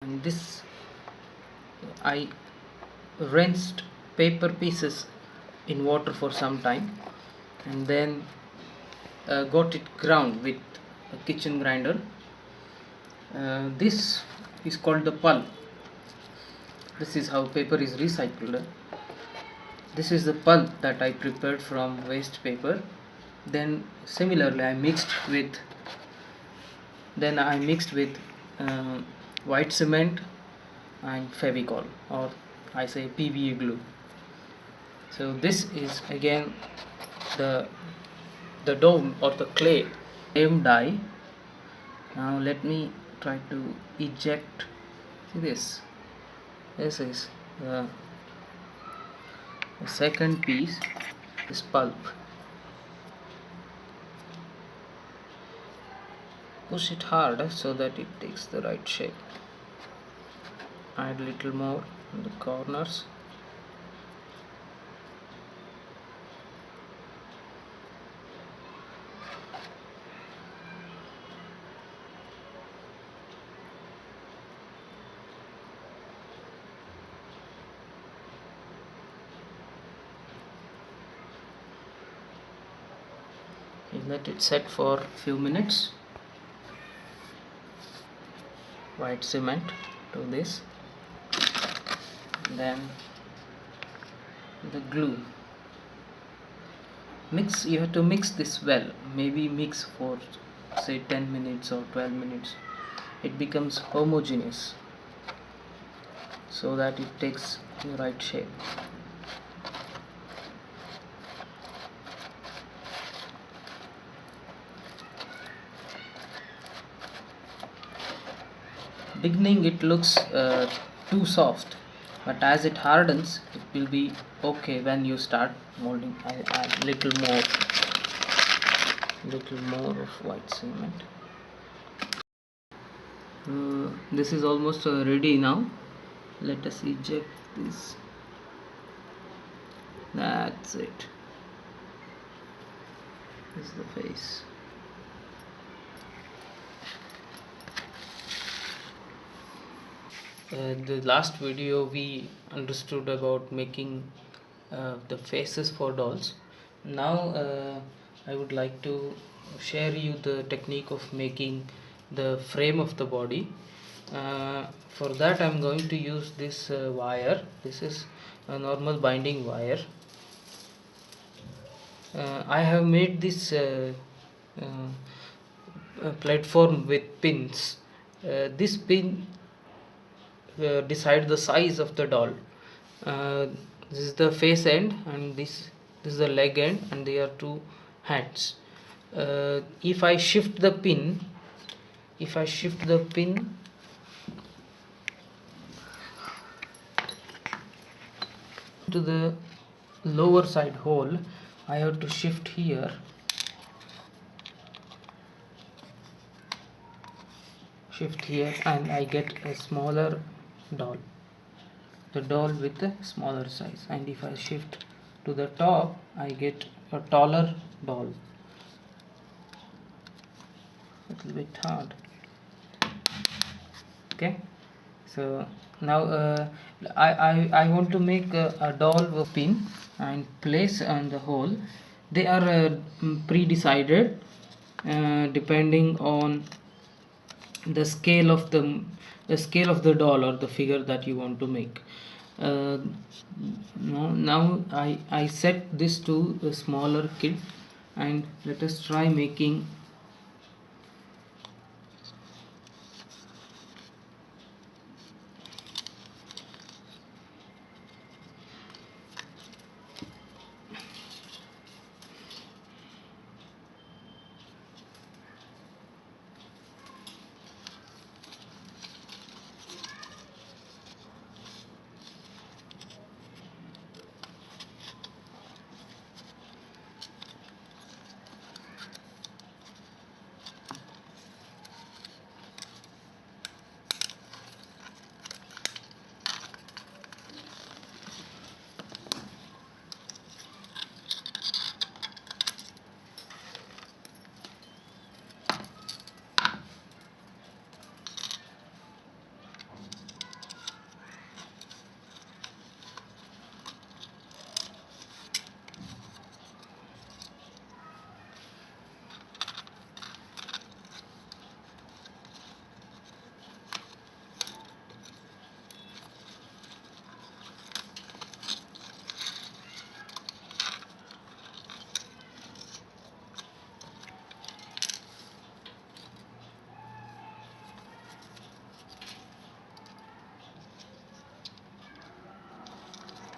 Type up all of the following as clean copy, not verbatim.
And this I rinsed paper pieces in water for some time, and then got it ground with a kitchen grinder. This is called the pulp. This is how paper is recycled. This is the pulp that I prepared from waste paper. Then similarly I mixed with uh, white cement and Fevicol, or I say PVA glue. So this is again the dough or the clay, same dye. Now let me try to eject. See this. This is the second piece is pulp. Push it hard so that it takes the right shape. Add a little more in the corners. Let it set for a few minutes. White cement to this, then the glue. You have to mix this well, maybe mix for say 10 minutes or 12 minutes. It becomes homogeneous so that it takes the right shape. Beginning it looks too soft, but as it hardens it will be okay. When you start molding, I add little more of white cement. This is almost ready now. Let us eject this. That's it. This is the face. The last video we understood about making the faces for dolls. Now I would like to share you the technique of making the frame of the body. For that I'm going to use this wire. This is a normal binding wire. I have made this platform with pins. This pin decide the size of the doll. This is the face end, and this is the leg end, and there are two hands. If I shift the pin to the lower side hole, I have to shift here. And I get a smaller doll, the doll with a smaller size. And if I shift to the top, I get a taller doll. A little bit hard. Okay, so now I want to make a doll with pin and place on the hole. They are pre-decided depending on the scale of the doll or the figure that you want to make. Now I set this to a smaller kid, and let us try making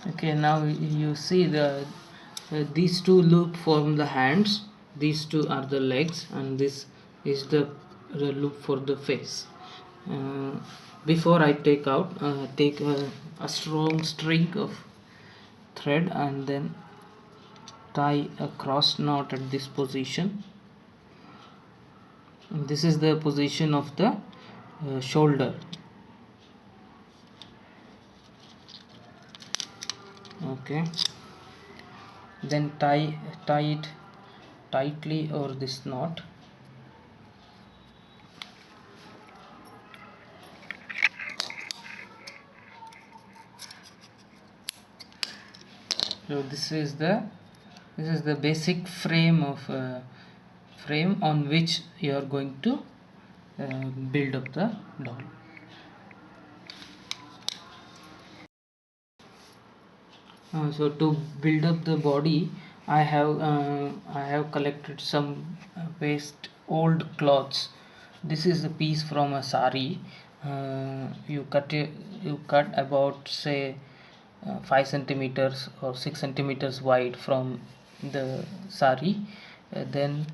Okay, now you see these two loop form the hands, these two are the legs, and this is the loop for the face. uh, Before I take a strong string of thread and then tie a cross knot at this position. And this is the position of the shoulder. Okay, then tie it tightly over this knot. So this is the basic frame of frame on which you are going to build up the doll. So to build up the body, I have collected some waste old cloths. This is a piece from a sari. You cut about say 5 centimeters or 6 centimeters wide from the sari. Then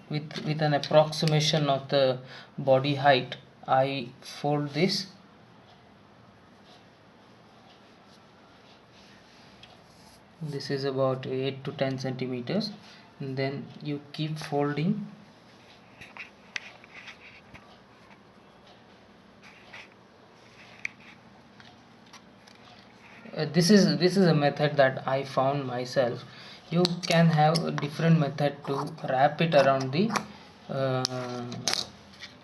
with an approximation of the body height, I fold this. This is about 8 to 10 centimeters, and then you keep folding. This is a method that I found myself. You can have a different method to wrap it around uh,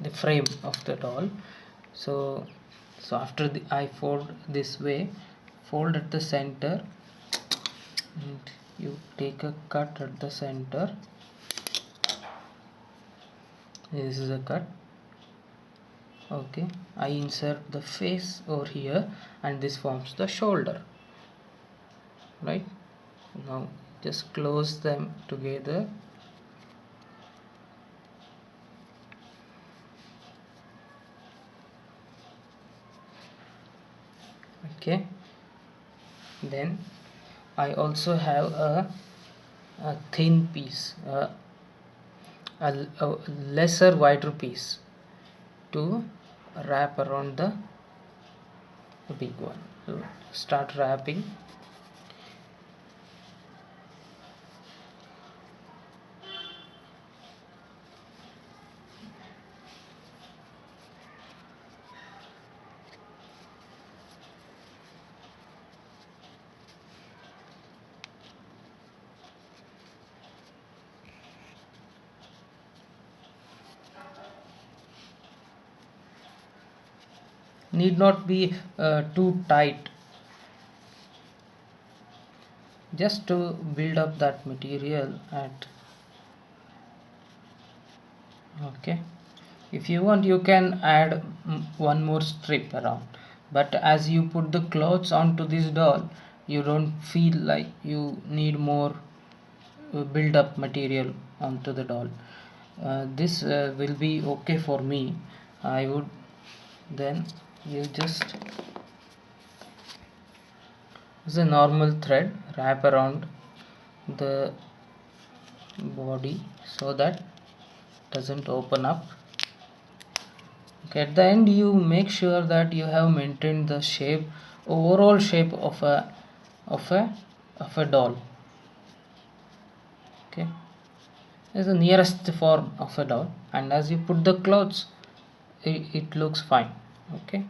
the frame of the doll. So after I fold this way, fold at the center, and you take a cut at the center. This is a cut. Okay, I insert the face over here, and this forms the shoulder. Right, now just close them together. Okay, then I also have a thin piece, a lesser wider piece to wrap around the big one. So start wrapping. Need not be too tight, just to build up that material at. Okay, if you want you can add one more strip around, but as you put the clothes onto this doll, you don't feel like you need more build up material onto the doll. This will be okay for me. I would then you just use a normal thread, wrap around the body so that doesn't open up. Okay, at the end you make sure that you have maintained the shape, overall shape of a doll. Okay, is the nearest form of a doll, and as you put the clothes, it looks fine. Okay,